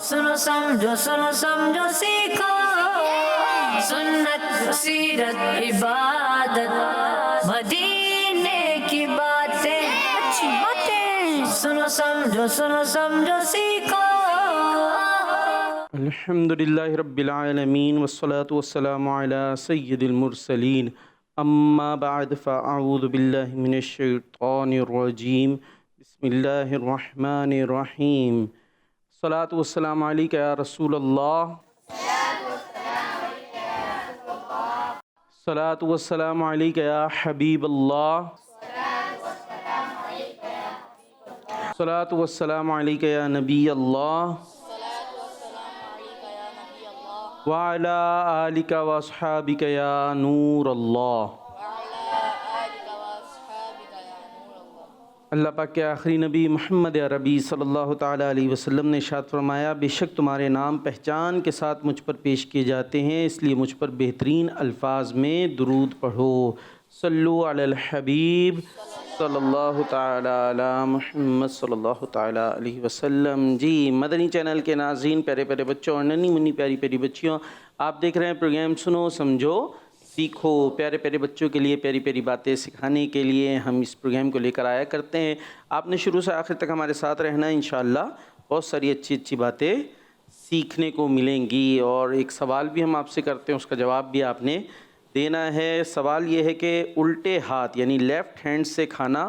सुनो समझो सीखो सुन्नत सीरत इबादत मदीने की बातें अच्छी बातें सुनो समझो सीखो। अल्हम्दुलिल्लाहि रब्बिल आलमीन वस्सलातु वस्सलामु अला सय्यिदिल मुरसलीन अम्मा बअद फ़अऊज़ु बिल्लाहि मिनश शैतानिर रजीम बिस्मिल्लाहिर रहमानिर रहीम सलातु वस्सलामु अलैका या रसूलल्लाह सलातु वस्सलामु अलैका या हबीबल्लाह सलातु वस्सलामु अलैका या नबी अल्लाह व अला आलिका व अस्हाबिका या नूर अल्लाह। अल्लाह पाक के आखिरी नबी मोहम्मद अरबी सल्लल्लाहु ताला अलैहि वसल्लम ने इरशाद फरमाया, बेशक तुम्हारे नाम पहचान के साथ मुझ पर पेश किए जाते हैं, इसलिए मुझ पर बेहतरीन अल्फाज में दुरूद पढ़ो। सल्लु अलल हबीब सल्लल्लाहु ताला अला मुहम्मद सल्लल्लाहु ताला अलैहि वसल्लम। जी मदनी चैनल के नाज़रीन, प्यारे प्यारे बच्चों और नन्ही मुन्नी प्यारी प्यारी बच्चियों, आप देख रहे हैं प्रोग्राम सुनो समझो सीखो। प्यारे प्यारे बच्चों के लिए प्यारी प्यारी बातें सिखाने के लिए हम इस प्रोग्राम को लेकर आया करते हैं। आपने शुरू से आखिर तक हमारे साथ रहना है, इंशाअल्लाह बहुत सारी अच्छी अच्छी बातें सीखने को मिलेंगी। और एक सवाल भी हम आपसे करते हैं, उसका जवाब भी आपने देना है। सवाल ये है कि उल्टे हाथ यानी लेफ़्ट हैंड से खाना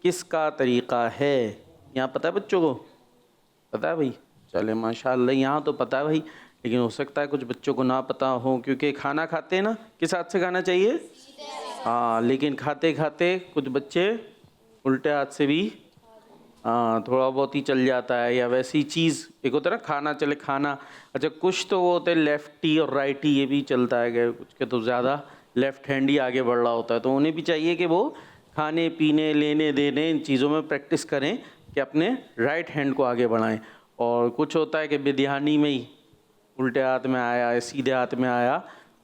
किसका तरीक़ा है? यहाँ पता है बच्चों को? पता है भाई? चले माशाअल्लाह, यहाँ तो पता है भाई, लेकिन हो सकता है कुछ बच्चों को ना पता हो, क्योंकि खाना खाते हैं ना किस हाथ से खाना चाहिए? हाँ, लेकिन खाते खाते कुछ बच्चे उल्टे हाथ से भी थोड़ा बहुत ही चल जाता है, या वैसी चीज़ एक होता है ना खाना चले खाना। अच्छा, कुछ तो वो होते हैं लेफ्टी और राइटी, ये भी चलता है कि कुछ के तो ज़्यादा लेफ़्ट हैंड ही आगे बढ़ रहा होता है, तो उन्हें भी चाहिए कि वो खाने पीने लेने देने इन चीज़ों में प्रैक्टिस करें कि अपने राइट हैंड को आगे बढ़ाएं। और कुछ होता है कि बेध्यानी में ही उल्टे हाथ में आया या सीधे हाथ में आया,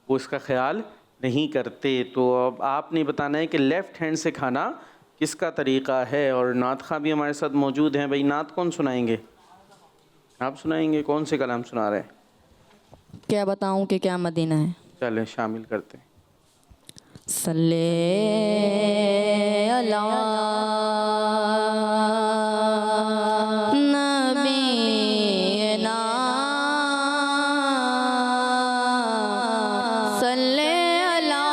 वो इसका ख्याल नहीं करते। तो अब आपने बताना है कि लेफ़्ट हैंड से खाना किसका तरीक़ा है। और नात खां भी हमारे साथ मौजूद हैं। भाई नात कौन सुनाएंगे? आप सुनाएंगे? कौन से कलाम सुना रहे हैं? क्या बताऊं कि क्या मदीना है। चलें शामिल करते हैं। सल्ले अला नबीना सल्ले अला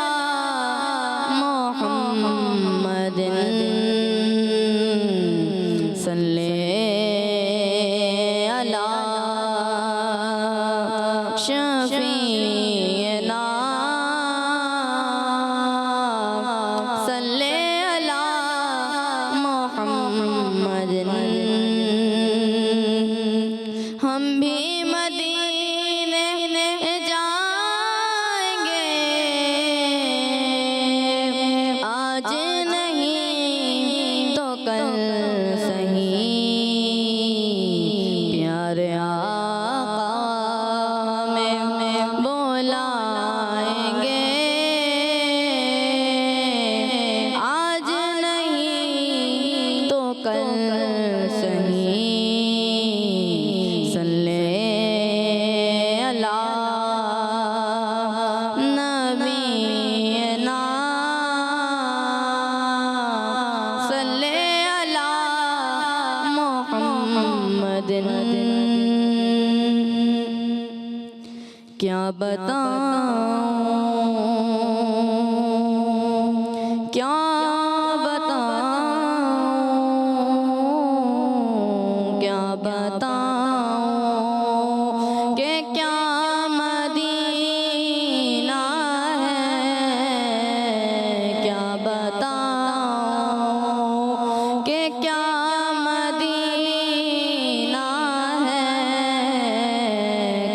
मुहम्मदिन सल्ले अला शफीना सल्ले अला मुहम्मदिन। हम भी मदीने जाएंगे आज नहीं तो कल सही, प्यारे आका में बुलाएंगे आज नहीं तो कल सही। सल्ले अला नबीना सल्ले अला मुहम्मदिन। क्या बताऊं क्या बताऊं क्या बताऊं कि क्या मदीना है। क्या बताऊं कि क्या मदीना है।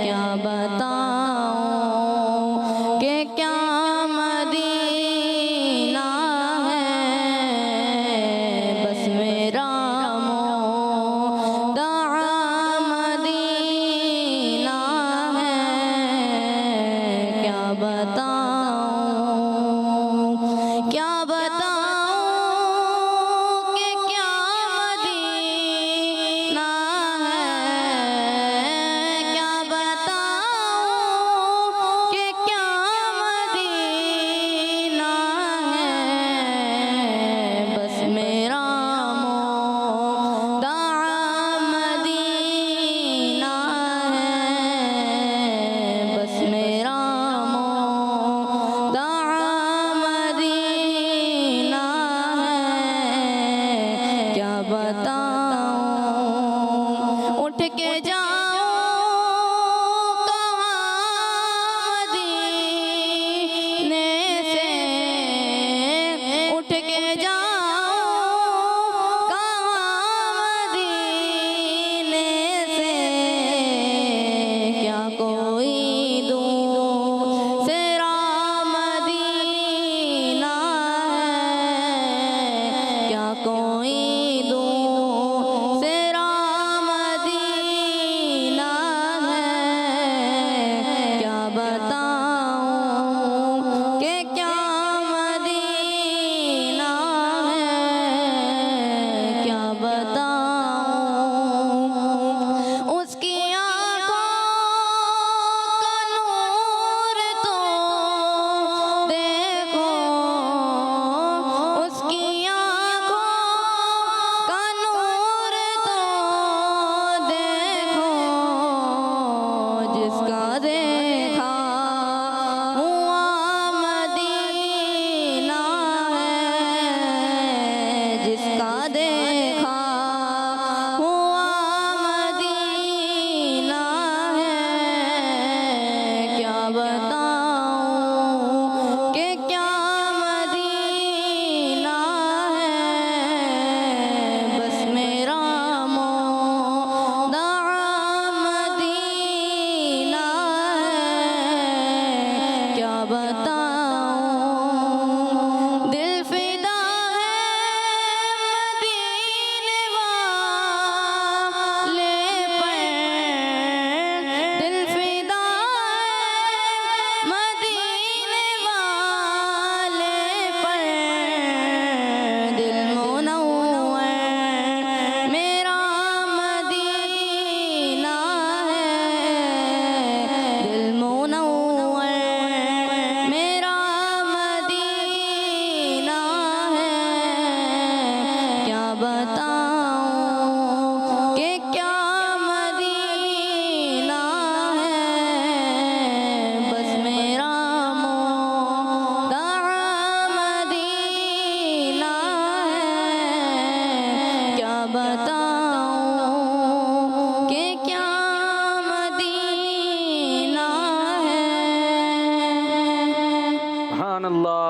क्या बताऊं कि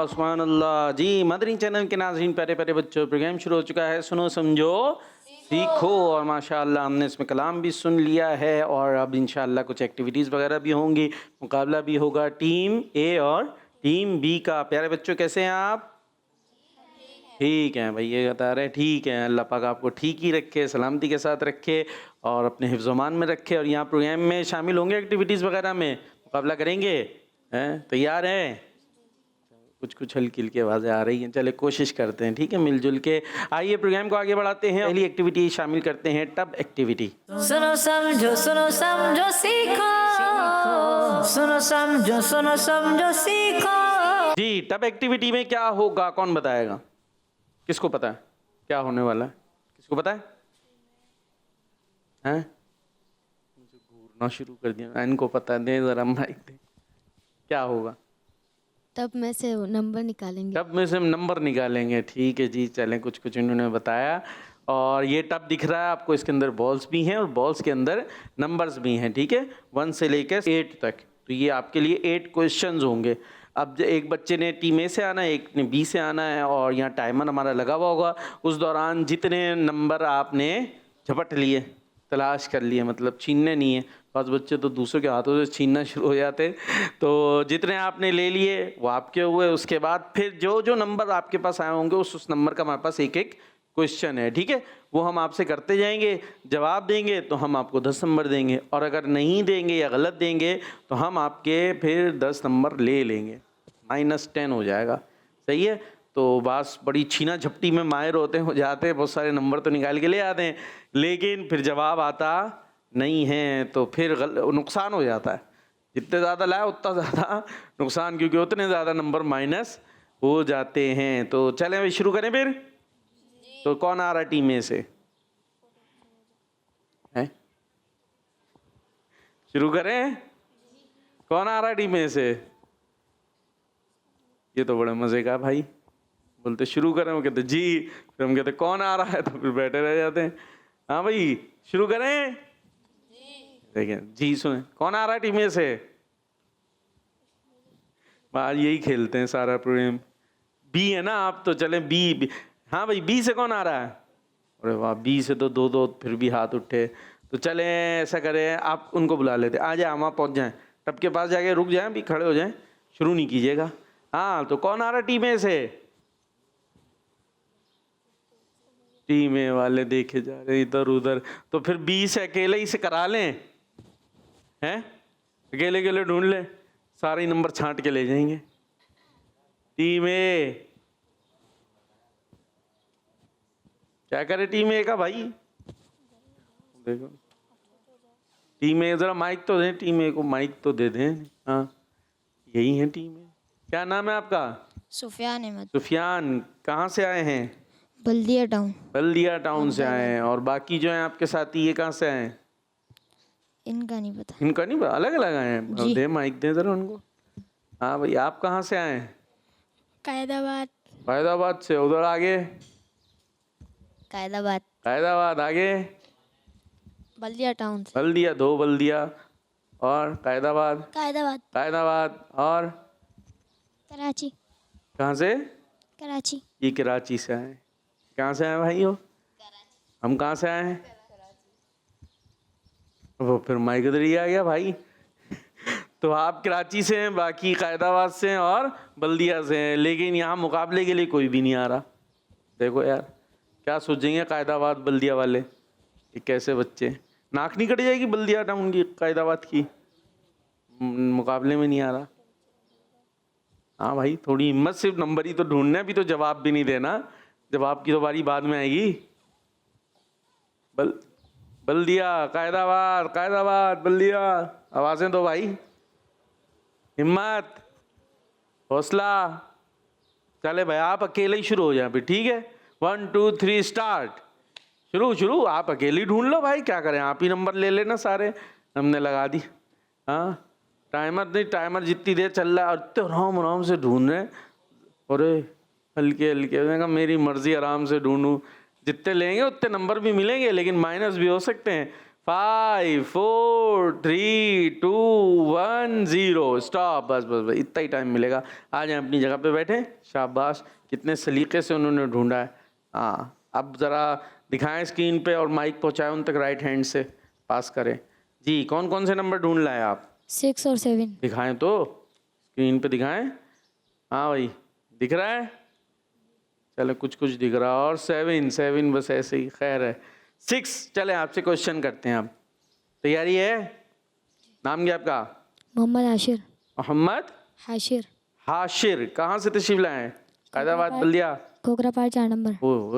सुभान अल्लाह। जी मदनी चैनल के नाज़रीन, प्यारे प्यारे बच्चों, प्रोग्राम शुरू हो चुका है, सुनो समझो सीखो। और माशाअल्लाह हमने इसमें कलाम भी सुन लिया है और अब इंशाअल्लाह कुछ एक्टिविटीज़ वगैरह भी होंगी, मुकाबला भी होगा टीम ए और टीम बी का। प्यारे बच्चों कैसे हैं आप? ठीक है भाई, ये बता रहे हैं ठीक है। अल्लाह पाक आपको ठीक ही रखे, सलामती के साथ रखे और अपने हिफ्ज़-ओ-मान में रखे। और यहाँ प्रोग्राम में शामिल होंगे, एक्टिविटीज़ वगैरह में मुकाबला करेंगे, हैं? तैयार हैं? कुछ कुछ हल्की हल्की आवाज़ें आ रही हैं, चले कोशिश करते हैं, ठीक है, मिलजुल के। आइए प्रोग्राम को आगे बढ़ाते हैं। पहली एक्टिविटी शामिल करते हैं टब एक्टिविटी। सुनो समझो सीखो, सुनो समझो सीखो। जी टब एक्टिविटी में क्या होगा, कौन बताएगा? किसको पता है क्या होने वाला है? किसको पता है? हैं? मुझे घूरना शुरू कर दिया, इनको पता है, दे जरा माइक दे। क्या होगा? तब में से नंबर निकालेंगे। टब में से हम नंबर निकालेंगे, ठीक है जी। चलें, कुछ कुछ इन्होंने बताया। और ये टब दिख रहा है आपको, इसके अंदर बॉल्स भी हैं और बॉल्स के अंदर नंबर्स भी हैं, ठीक है, 1 से लेकर 8 तक। तो ये आपके लिए 8 क्वेश्चंस होंगे। अब एक बच्चे ने टीम ए से आना है, एक ने बी से आना है और यहाँ टाइमर हमारा लगा हुआ होगा। उस दौरान जितने नंबर आपने झपट लिए, तलाश कर लिए, मतलब छीनने नहीं है। पांच बच्चे तो दूसरों के हाथों से छीनना शुरू हो जाते। तो जितने आपने ले लिए वो आपके हुए। उसके बाद फिर जो जो नंबर आपके पास आए होंगे उस नंबर का हमारे पास एक एक क्वेश्चन है, ठीक है, वो हम आपसे करते जाएंगे। जवाब देंगे तो हम आपको 10 नंबर देंगे और अगर नहीं देंगे या गलत देंगे तो हम आपके फिर 10 नंबर ले लेंगे, -10 हो जाएगा। सही है? तो बस बड़ी छीना झपटी में माहिर हो जाते हैं, बहुत सारे नंबर तो निकाल के ले आते हैं, लेकिन फिर जवाब आता नहीं है तो फिर नुकसान हो जाता है। जितने ज़्यादा लाए उतना ज़्यादा नुकसान, क्योंकि उतने ज़्यादा नंबर माइनस हो जाते हैं। तो चलें अभी शुरू करें फिर। तो कौन आ रहा है टीम में से? हैं? शुरू करें? कौन आ रहा है टीम में से? ये तो बड़े मजे का भाई, बोलते शुरू करें, वो कहते जी, फिर हम कहते कौन आ रहा है, तो फिर बैठे रह जाते हैं। हाँ भाई शुरू करें? देखिए जी सुने, कौन आ रहा है टीम में से? आज यही खेलते हैं सारा प्रोग्राम। बी है ना आप? तो चलें बी। हाँ भाई बी से कौन आ रहा है? अरे वाह, बी से तो दो फिर भी हाथ उठे। तो चलें ऐसा करें, आप उनको बुला लेते, आ जाए, वहाँ पहुँच जाएं, टब के पास जाके रुक जाएं, भी खड़े हो जाएं, शुरू नहीं कीजिएगा। हाँ तो कौन आ रहा है टीम ए से? टीम ए वाले देखे जा रहे इधर उधर। तो फिर बी से अकेले ही से करा लें, हैं? अकेले अकेले ढूंढ लें, सारे नंबर छांट के ले जाएंगे। टीम ए क्या करे टीम ए का भाई? देखो टीम ए, जरा माइक तो दें, टीम ए को माइक तो दे दें। हाँ यही है टीम ए। क्या नाम है आपका? सुफियान अहमद। सुफियान, कहाँ से आए हैं? बल्दिया टाउन। बल्दिया टाउन से आए हैं। और बाकी जो हैं आपके साथी, ये कहाँ से आए हैं? इनका नहीं पता। इनका नहीं, अलग अलग आए हैं। दे माइक दे जरा उनको। हाँ भाई आप कहाँ से आए हैं? कायदाबाद। फैजाबाद से। उधर आगे? कायदाबाद। कायदाबाद। आगे? बल्दिया टाउन से। बल्दिया, 2 बल्दिया और कायदाबाद। कायदाबाद। कायदाबाद और कराची। कहाँ से? कराची। ये कराची से आए। कहाँ से आए भाई हो? हम कहाँ से आए हैं? वो फिर माइक इधर ही आ गया भाई। तो आप कराची से हैं, बाकी कायदाबाद से हैं और बल्दिया से हैं, लेकिन यहाँ मुकाबले के लिए कोई भी नहीं आ रहा। देखो यार क्या सोचेंगे कायदाबाद बल्दिया वाले, ये कैसे बच्चे। नाक नहीं कट जाएगी बल्दिया टाउन की, कायदाबाद की? मुकाबले में नहीं आ रहा। हाँ भाई थोड़ी हिम्मत, सिर्फ नंबर ही तो ढूंढना है, भी तो जवाब भी नहीं देना। जवाब की तो बारी बाद में आएगी। बल्दिया, कायदाबाद, कायदाबाद, बल्दिया, आवाजें दो भाई, हिम्मत, हौसला। चले भाई आप अकेले ही शुरू हो जाए फिर, ठीक है? 1 2 3 स्टार्ट। शुरू आप अकेले ढूंढ लो भाई, क्या करें, आप ही नंबर ले लेना सारे, हमने लगा दी। हाँ टाइमर नहीं, टाइमर जितनी देर चल रहा है और आराम आराम से ढूंढ रहे हैं। अरे हल्के हल्के, मैंने कहा मेरी मर्जी, आराम से ढूंढूं, जितने लेंगे उतने नंबर भी मिलेंगे, लेकिन माइनस भी हो सकते हैं। 5 4 3 2 1 0 स्टॉप। बस बस बस इतना ही टाइम मिलेगा। आ जाएं अपनी जगह पे बैठे। शाबाश, कितने सलीके से उन्होंने ढूंढा है। हाँ, अब ज़रा दिखाएं स्क्रीन पे और माइक पहुंचाएं उन तक, राइट हैंड से पास करें। जी, कौन कौन से नंबर ढूंढ लाए आप? 6 और 7। दिखाएं तो, स्क्रीन पे दिखाएं। हाँ भाई, दिख रहा है? चलो कुछ कुछ दिख रहा है। और 7 बस ऐसे ही, खैर है। 6, चले आपसे क्वेश्चन करते हैं। आप तैयारी है? नाम क्या आपका? मोहम्मद हाशिर। मोहम्मद हाशिर। हाशिर। कहाँ से तशरीफ लाए हैं? कायदाबाद, बल्दिया? कोकरापाड़ 4 नंबर। ओह,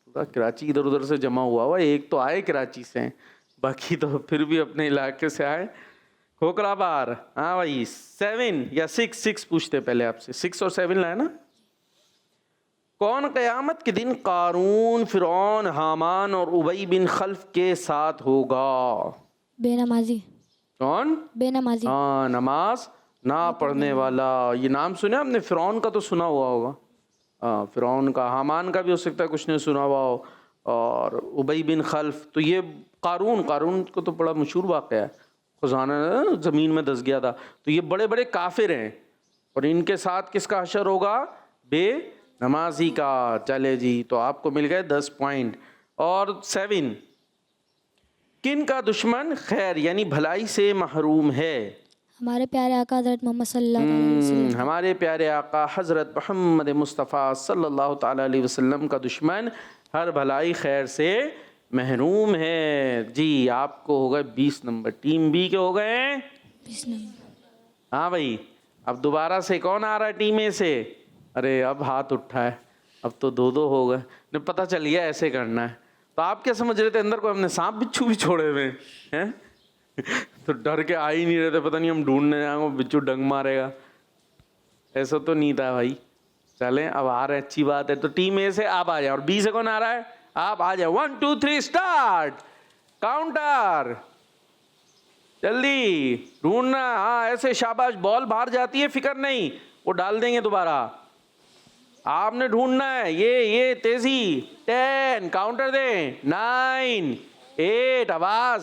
पूरा कराची इधर उधर से जमा हुआ हुआ। एक तो आए कराची से, बाकी तो फिर भी अपने इलाके से आए। खोखराबाद। हाँ भाई, 7 या 6 पूछते पहले आपसे। 6 और 7 लाए ना। कौन क़यामत के दिन कारून, फिरौन, हामान और उबई बिन खल्फ के साथ होगा? बेनमाजी। कौन? बेनमाजी। हाँ, नमाज ना पढ़ने वाला। ये नाम सुना आपने? फिरौन का तो सुना हुआ होगा। हाँ, फिरौन का, हामान का भी हो सकता है कुछ ने सुना हुआ हो, और उबई बिन खल्फ। तो ये कारून को तो बड़ा मशहूर वाक़या है, खजाना ज़मीन में धंस गया था। तो ये बड़े बड़े काफिर हैं, और इनके साथ किसका हशर होगा? बेनमाजी का। चले जी, तो आपको मिल गए 10 पॉइंट। और 7, किन का दुश्मन खैर यानी भलाई से महरूम है? हमारे प्यारे आका हज़रत मोहम्मद सल्लल्लाहु अलैहि वसल्लम। हमारे प्यारे आका हज़रत मोहम्मद मुस्तफ़ा सल्लल्लाहु ताला अलैहि वसल्लम का दुश्मन हर भलाई खैर से महरूम है। जी, आपको हो गए 20 नंबर। टीम बी के हो गए 20 नंबर। हाँ भाई, अब दोबारा से कौन आ रहा है टीम ए से? अरे अब हाथ उठा है, अब तो 2-2 हो गए। नहीं, पता चल गया ऐसे करना है। तो आप क्या समझ रहे थे अंदर को हमने सांप बिच्छू भी छोड़े हुए हैं? तो डर के आ ही नहीं रहे थे, पता नहीं हम ढूंढने जाएंगे बिच्छू डंग मारेगा। ऐसा तो नहीं था भाई। चलें, अब आ रहे हैं, अच्छी बात है। तो टीम ए से आप आ जाए। और बी से कौन आ रहा है? आप आ जाए। 1 2 3 स्टार्ट। काउंटर, जल्दी ढूंढना। हाँ ऐसे, शाबाश। बॉल बाहर जाती है, फिक्र नहीं, वो डाल देंगे दोबारा। आपने ढूंढना है, ये तेजी। 10, काउंटर दें। 9 8, आवाज।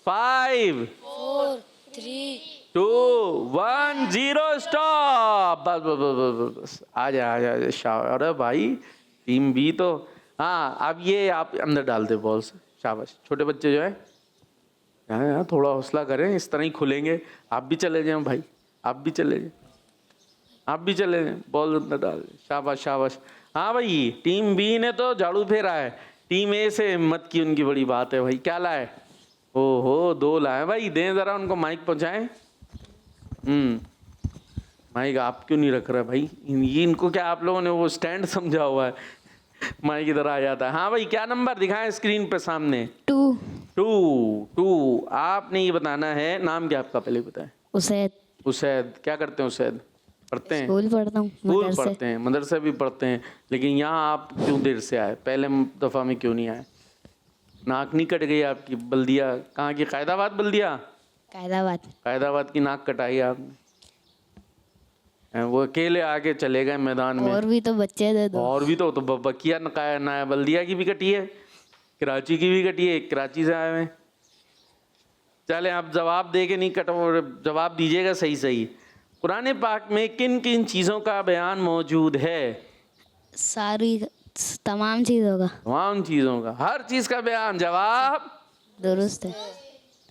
5 4 3 2 1 0 स्टॉप। बस बस बस बस, आ जा। अरे भाई, टीम बी तो, हाँ अब ये आप अंदर डाल दे बॉल से। शाबाश। छोटे बच्चे जो है यहाँ थोड़ा हौसला करें, इस तरह ही खुलेंगे। आप भी चले जाएं भाई, आप भी चले जाएं, आप भी चले जाएं। बॉल अंदर डाल दें। शाबाश शाबाश। हाँ भाई, टीम बी ने तो झाड़ू फेरा है। टीम ए से हिम्मत की उनकी बड़ी बात है भाई। क्या लाए? ओहो, 2 लाए भाई। दें ज़रा उनको, माइक पहुँचाएं। माइक आप क्यों नहीं रख रहे भाई? ये इनको क्या आप लोगों ने वो स्टैंड समझा हुआ है? माइक इधर आ जाता है। हाँ भाई, क्या नंबर दिखाएं स्क्रीन पे सामने? 2। आपने ये बताना है, नाम क्या आपका पहले बताएं। उसैद। उसैद। क्या करते हैं उसैद? पढ़ते हैं? स्कूल पढ़ता हूँ। स्कूल पढ़ते हैं, मदरसे भी पढ़ते हैं। लेकिन यहाँ आप क्यों देर से आए? पहले दफ़ा में क्यों नहीं आए? नाक नहीं कट गई आपकी? बल्दिया कहाँ की? कायदाबाद बल्दिया? कायदाबाद की नाक कटाई आपने। वो अकेले आके चले गए मैदान में। और भी तो बच्चे दे दो। और भी तो बकिया नया बल्दिया की भी कटी है, कराची की भी कटी है। कराची से आए हुए। चले, आप जवाब दे के नहीं जवाब दीजिएगा सही सही। कुरान पाक में किन किन चीज़ों का बयान मौजूद है? सारी, तमाम चीज़ों का। तमाम चीज़ों का, हर चीज़ का बयान। जवाब दुरुस्त है।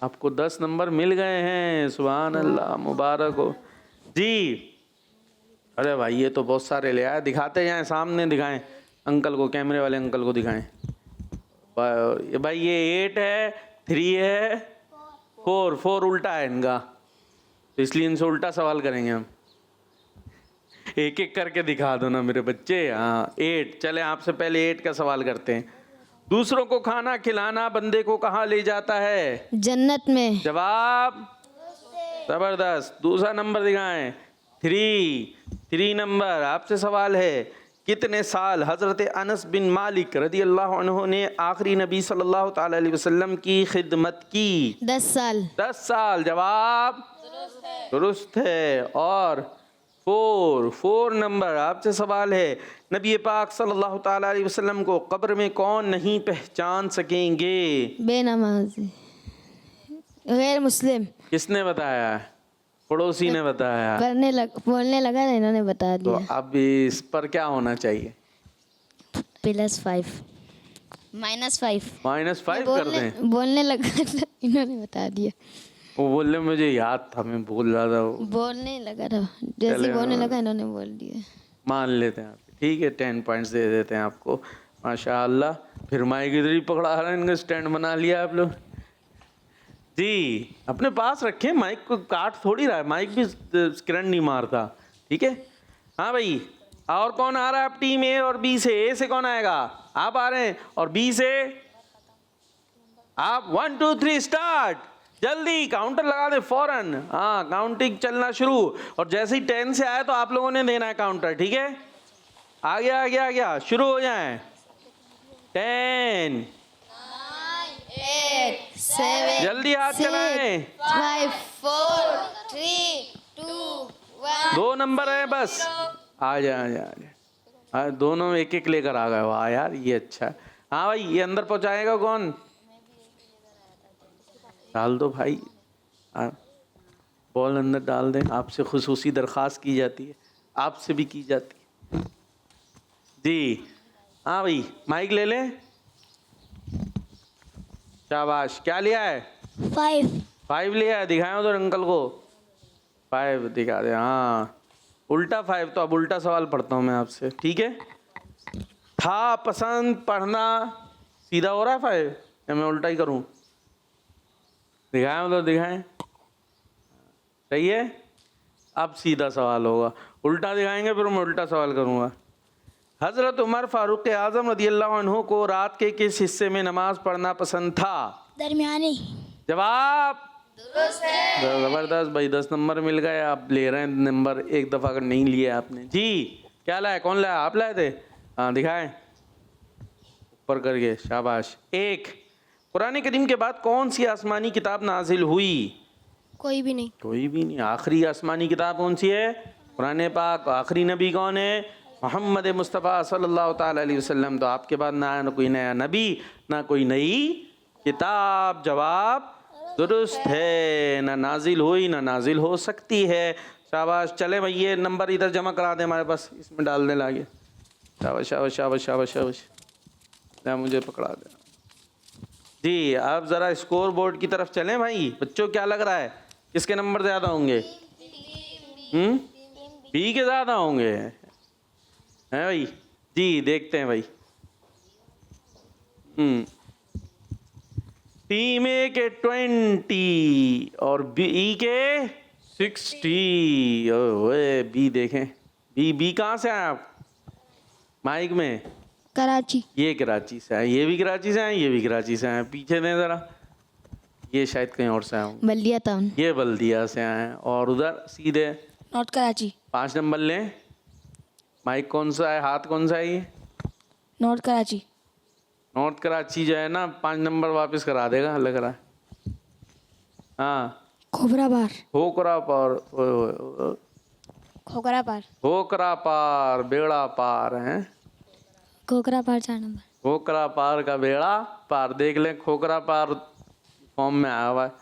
आपको 10 नंबर मिल गए हैं। सुभान अल्लाह, मुबारक हो जी। अरे भाई, ये तो बहुत सारे ले आए। दिखाते जाएं, सामने दिखाएं अंकल को, कैमरे वाले अंकल को दिखाएं। भाई ये 8 है, 3 है, 4 उल्टा है इनका, तो इसलिए इनसे उल्टा सवाल करेंगे हम। एक एक करके दिखा दो ना मेरे बच्चे। हाँ 8। चले, आपसे पहले 8 का सवाल करते हैं। दूसरों को खाना खिलाना बंदे को कहाँ ले जाता है? जन्नत में। जवाब जबरदस्त। दूसरा नंबर दिखाएं। 3 नंबर। आपसे सवाल है, कितने साल हज़रत अनस बिन मालिक रज़ी अल्लाह अन्हु ने आखिरी नबी सल्लल्लाहु ताला अलैहि वसल्लम की खिदमत की? 10 साल। 10 साल। जवाब दुरुस्त है। और फोर नंबर आपसे सवाल है, नबी पाक सल्लल्लाहु ताला अलैहि वसल्लम को कब्र में कौन नहीं पहचान सकेंगे? बेनमाजी, गैर मुस्लिम। किसने बताया? पड़ोसी ने बताया। बोलने लगा ना, इन्होंने बता तो दिया। अब इस पर क्या होना चाहिए? +5 -5 -5 कर दें? बोलने लगा था, इन्होंने बता दिया। वो बोलने मुझे याद था, मैं बोल रहा था वो। बोलने लगा था, जैसे बोलने लगा इन्होंने बोल दिया। मान लेते हैं आप, ठीक है, 10 पॉइंट्स दे देते हैं आपको। माशाअल्लाह। फिर माइक इधर ही पकड़ा रहा है, इनका स्टैंड बना लिया आप लोग जी। अपने पास रखें, माइक को काट थोड़ी रहा है, माइक भी करंट नहीं मारता, ठीक है। हाँ भाई, और कौन आ रहा है आप टीम ए और बी से? ए से कौन आएगा? आप आ रहे हैं। और बी से आप 1 2 3 स्टार्ट। जल्दी काउंटर लगा दे फौरन। हाँ, काउंटिंग चलना शुरू। और जैसे ही 10 से आए तो आप लोगों ने देना है काउंटर, ठीक है। आ गया, शुरू हो जाए। 10 8 7 जल्दी हाथ चलाएं। 5 4 3 2 1। 2 नंबर है बस। आ जा। दोनों एक एक लेकर आ गए। वाह यार, ये अच्छा है। हाँ भाई, ये अंदर पहुंचाएगा कौन? डाल दो भाई, बॉल अंदर डाल दें। आपसे खुसूसी दरख्वास्त की जाती है, आपसे भी की जाती है जी। हाँ भाई, माइक ले लें। शाबाश। क्या लिया है? 5 लिया है। दिखाएं उधर अंकल को। 5 दिखा दे। हाँ, उल्टा 5। तो अब उल्टा सवाल पढ़ता हूँ मैं आपसे, ठीक है। था पसंद पढ़ना सीधा हो रहा है 5 या मैं उल्टा ही करूँ? दिखाएं उधर, दिखाएं। सही है। अब सीधा सवाल होगा, उल्टा दिखाएंगे फिर मैं उल्टा सवाल करूँगा। हज़रत उमर फ़ारूक आज़म रज़ियल्लाहु अन्हु को रात के किस हिस्से में नमाज पढ़ना पसंद था? दरमियानी। जवाब दुरुस्त है। ज़बरदस्त भाई, 10 नंबर मिल गए। आप ले रहे हैं नंबर, एक दफ़ा अगर नहीं लिए आपने जी। क्या लाए? कौन लाया? आप लाए थे? हाँ, दिखाएं ऊपर करके। शाबाश। 1, कुरान करीम के बाद कौन सी आसमानी किताब नाजिल हुई? कोई भी नहीं। आखिरी आसमानी किताब कौन सी है? कुरान पाक। आखिरी नबी कौन है? मोहम्मद मुस्तफ़ा सल्लल्लाहु ताला अलैहि वसल्लम। तो आपके बाद ना कोई नया नबी, ना कोई नई किताब। जवाब दुरुस्त है। ना नाजिल हुई, ना नाजिल हो सकती है। शाबाश। चले भाई, ये नंबर इधर जमा करा दे हमारे पास, इसमें डाल दे लागे। शाबाश। मुझे पकड़ा दे जी। आप ज़रा स्कोर बोर्ड की तरफ चलें भाई। बच्चों, क्या लग रहा है, किसके नंबर ज़्यादा होंगे? बी के ज़्यादा होंगे, हैं भाई जी। देखते हैं भाई। टीम ए के 20 और बी के 60। ओए, बी देखें। बी कहाँ से आए आप? माइक में। कराची। ये कराची से आए, ये भी कराची से आए, ये भी कराची से आए। पीछे दें ज़रा, ये शायद कहीं और से आए होंगे। बल्दिया टाउन। ये बल्दिया से आए। और उधर सीधे नॉर्थ कराची। 5 नंबर लें। माइक कौन सा है? हाथ कौन सा है ये? नॉर्थ कराची। नॉर्थ कराची जो है ना, 5 नंबर वापस करा देगा लग रहा है। हाँ, खोखरा पार बेड़ा पार है। खोखरा पार 4 नंबर। खोखरा पार का बेड़ा पार। देख लें, खोखरा पार फॉर्म में आया हुआ है।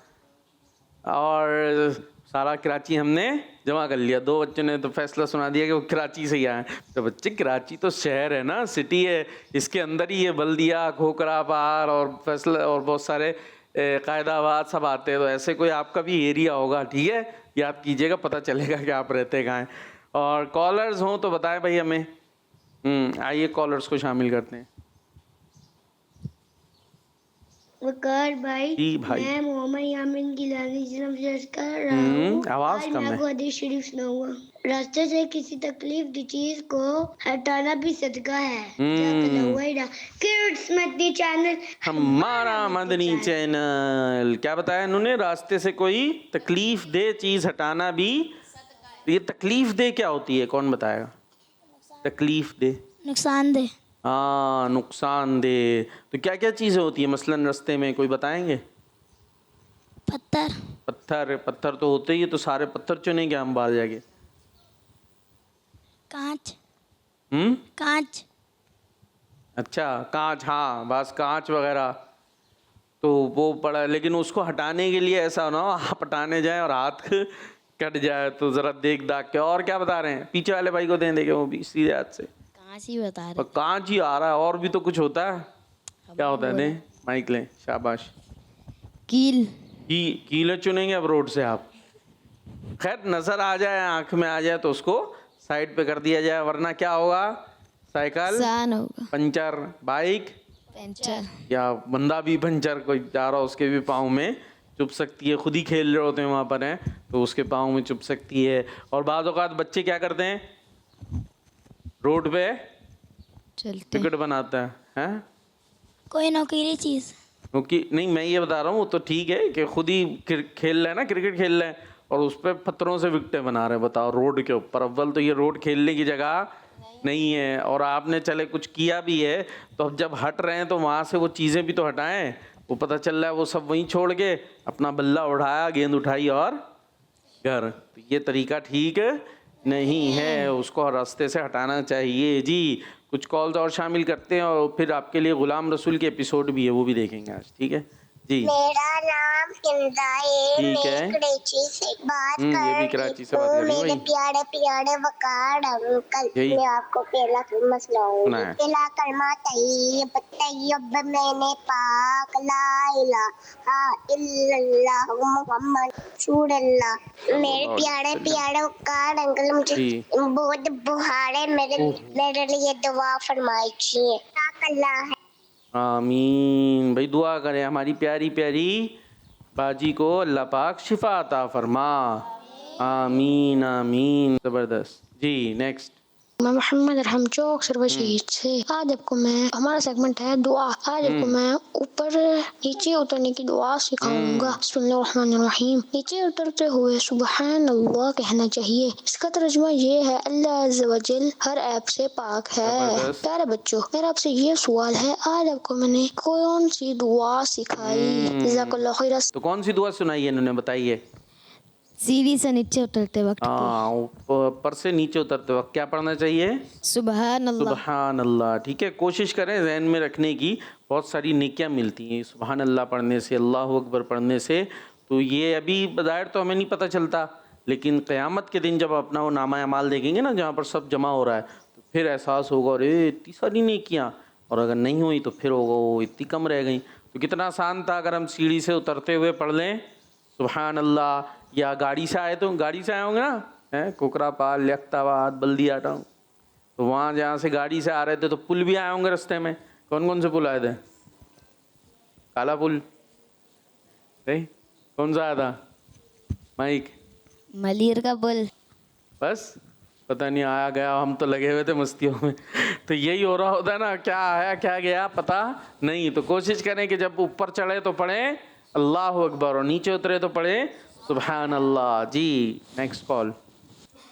और सारा कराची हमने जमा कर लिया। 2 बच्चों ने तो फैसला सुना दिया कि वो कराची से ही आए। तो बच्चे, कराची तो शहर है ना, सिटी है, इसके अंदर ही ये बल्दिया, खोखरा पार और फैसला और बहुत सारे कायदाबाद सब आते हैं। तो ऐसे कोई आपका भी एरिया होगा, ठीक है, याद कीजिएगा, पता चलेगा कि आप रहते कहाँ हैं। और कॉलर्स हों तो बताएं भाई हमें। आइए कॉलर्स को शामिल करते हैं। वकार भाई, जी भाई। मैं मोहम्मद यामिन गिलानी जिला से कर रहा हूँ। आवाज कम है। हदीस शरीफ सुनाऊंगा। रास्ते से किसी तकलीफ दी चीज को हटाना भी सदका है। किड्स मदनी चैनल, हमारा मदनी चैनल। क्या बताया इन्होंने? रास्ते से कोई तकलीफ दे चीज हटाना भी। ये तकलीफ दे क्या होती है, कौन बताएगा? तकलीफ दे, नुकसानदेह। हाँ, नुकसानदेह। तो क्या क्या चीज़ें होती है मसलन रास्ते में, कोई बताएंगे? पत्थर। पत्थर तो होते ही है, तो सारे पत्थर चुनेंगे हम बाहर जाके? कांच। अच्छा, कांच, हाँ बस कांच वगैरह तो वो पड़ा, लेकिन उसको हटाने के लिए ऐसा ना हो आप हटाने जाएं और हाथ कट जाए तो ज़रा देख दाग के। और क्या बता रहे हैं? पीछे वाले भाई को दें, देखे वो भी सीधे हाथ से। कांच ही बता रहे। और कांच ही आ रहा है, और भी तो कुछ होता है। क्या होता है? दें माइक लें, शाबाश। कील। कीले चुनेंगे अब रोड से आप। खैर नजर आ जाए, आंख में आ जाए तो उसको साइड पे कर दिया जाए, वरना क्या होगा? साइकिल सान होगा। पंचर, बाइक पंचर, या बंदा भी पंचर, कोई जा रहा उसके भी पाँव में चुभ सकती है। खुद ही खेल रहे होते हैं वहाँ पर हैं तो उसके पाँव में चुभ सकती है। और बाद औक़ात बच्चे क्या करते हैं? रोड पे चलते टिकट बनाते हैं। कोई नौकीली चीज। क्योंकि नहीं, मैं ये बता रहा हूँ, वो तो ठीक है कि खुद ही खेल रहे हैं ना, क्रिकेट खेल रहे हैं और उस पर पत्थरों से विकेटें बना रहे हैं। बताओ, रोड के ऊपर। अव्वल तो ये रोड खेलने की जगह नहीं है, और आपने चले कुछ किया भी है तो अब जब हट रहे हैं तो वहाँ से वो चीज़ें भी तो हटाएं। वो पता चल रहा है वो सब वहीं छोड़ के अपना बल्ला उठाया, गेंद उठाई और घर। तो ये तरीका ठीक नहीं है, उसको रास्ते से हटाना चाहिए जी। कुछ कॉल्स और शामिल करते हैं और फिर आपके लिए गुलाम रसूल के एपिसोड भी है, वो भी देखेंगे आज। ठीक है जी। मेरा नाम हिंदा है, ठीक है। मैं कराची से बात ये कर भी रही कराची से बात कर रही हूँ मेरे भाई। प्यारे प्यारे वकार अंकल। यही। मैं आपको पहला कलमा सुनाऊंगी। सुनाए। पहला कलमा तैयब तैयब मैंने पाक ला इलाहा इल्लल्लाह मुहम्मद रसूलुल्लाह। मेरे प्यारे प्यारे वकार अंकल, मुझे जी। बहुत बुखार है, मेरे लिए दुआ फरमाइए। अल्लाह है। आमीन भाई, दुआ करें हमारी प्यारी प्यारी बाजी को, अल्लाह पाक शिफा अता फरमा। आमीन आमीन। ज़बरदस्त जी। नेक्स्ट। मैं मोहम्मद रहम चौक सर्व शहीद से। आज आपको मैं, हमारा सेगमेंट है दुआ। आज आपको मैं ऊपर नीचे उतरने की दुआ सिखाऊंगा। बिस्मिल्लाहिर्रहमानिर्रहीम। नीचे उतरते हुए सुबहान अल्लाह कहना चाहिए। इसका तर्जुमा ये है, अल्लाह अज़्ज़ व जल हर ऐप से पाक है। जबरदस्त। प्यारे बच्चों, मेरा आपसे ये सवाल है, आज आपको मैंने कौन सी दुआ सिखाई? जज़ाकल्लाह खैर। तो कौन सी दुआ सुनाई है इन्होंने, बताइए। सीढ़ी से नीचे उतरते वक्त हाँ, ऊपर से नीचे उतरते वक्त क्या पढ़ना चाहिए? सुबहान अल्लाह। सुबहान अल्लाह। ठीक है, कोशिश करें जहन में रखने की, बहुत सारी नेकियां मिलती हैं सुबहान अल्लाह पढ़ने से, अल्लाह अकबर पढ़ने से। तो ये अभी बज़ाहिर तो हमें नहीं पता चलता, लेकिन क़यामत के दिन जब अपना वो नामा अमाल देखेंगे ना, जहाँ पर सब जमा हो रहा है, तो फिर एहसास होगा अरे इतनी सारी नेकियाँ, और अगर नहीं हुई तो फिर होगा वो इतनी कम रह गई। तो कितना आसान था अगर हम सीढ़ी से उतरते हुए पढ़ लें सुबहान अल्लाह। या गाड़ी से आए, तो गाड़ी से आए होंगे ना, हैं कुकरापाल, लियाकताबाद, बल्दिया टाउन, तो वहाँ जहाँ से गाड़ी से आ रहे थे तो पुल भी आए होंगे रास्ते में। कौन कौन से पुल आए थे? काला पुल, नहीं कौन सा आया था? माइक। मलीर का पुल। बस पता नहीं, आया गया, हम तो लगे हुए थे मस्तियों में। तो यही हो रहा होता है ना, क्या आया क्या गया पता नहीं। तो कोशिश करें कि जब ऊपर चढ़े तो पढ़ें अल्लाह अकबर, और नीचे उतरे तो पढ़ें सुबहान अल्लाह जी। Next call.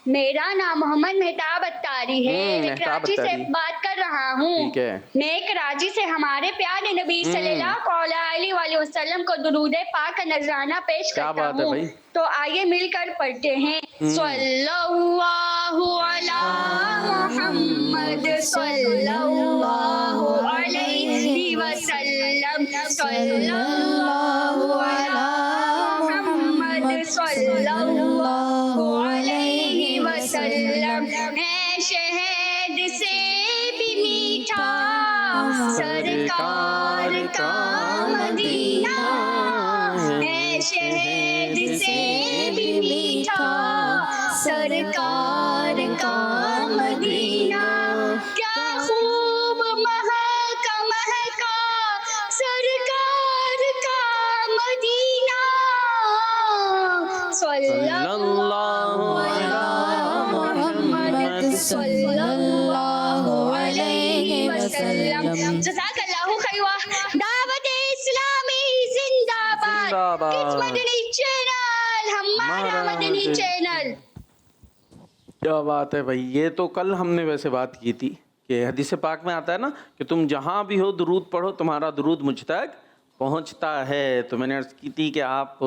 मेरा नाम मोहम्मद मेहताब अत्तारी है। मैं मेहताब कराची से अत्तारी। बात कर रहा हूँ। ठीक है। मैं कराची से हमारे प्यारे नबी सल्लल्लाहु अलैहि वसल्लम को दुरूद पाक का नजराना पेश क्या करता बात है हूँ। भाई। तो आइए मिलकर पढ़ते हैं। सल्लल्लाहु अला मुहम्मद सल्लल्लाहु अलैहि वसल्लम, सल्लल्लाहु अला मुहम्मद सल्लल्लाहु अलैहि वसल्लम। है शहद से भी मीठा सरकार का मदीना, है शहद से भी मीठा सरकार का मदीना। क्या खूब महका महका सरकार का मदीना। सल्लल्लाहु अलैहि मुहम्मद सल्लल्लाहु अलैहि वसल्लम। जज़ाकल्लाहु खैर। दावत इस्लामी जिंदाबाद। जिंदाबाद। किड्स मदनी चैनल, हमारा मदनी चैनल। क्या बात है भाई। ये तो कल हमने वैसे बात की थी कि हदीस पाक में आता है ना कि तुम जहाँ भी हो दुरूद पढ़ो, तुम्हारा दुरूद मुझ तक पहुँचता है। तो मैंने अर्ज़ की थी कि आप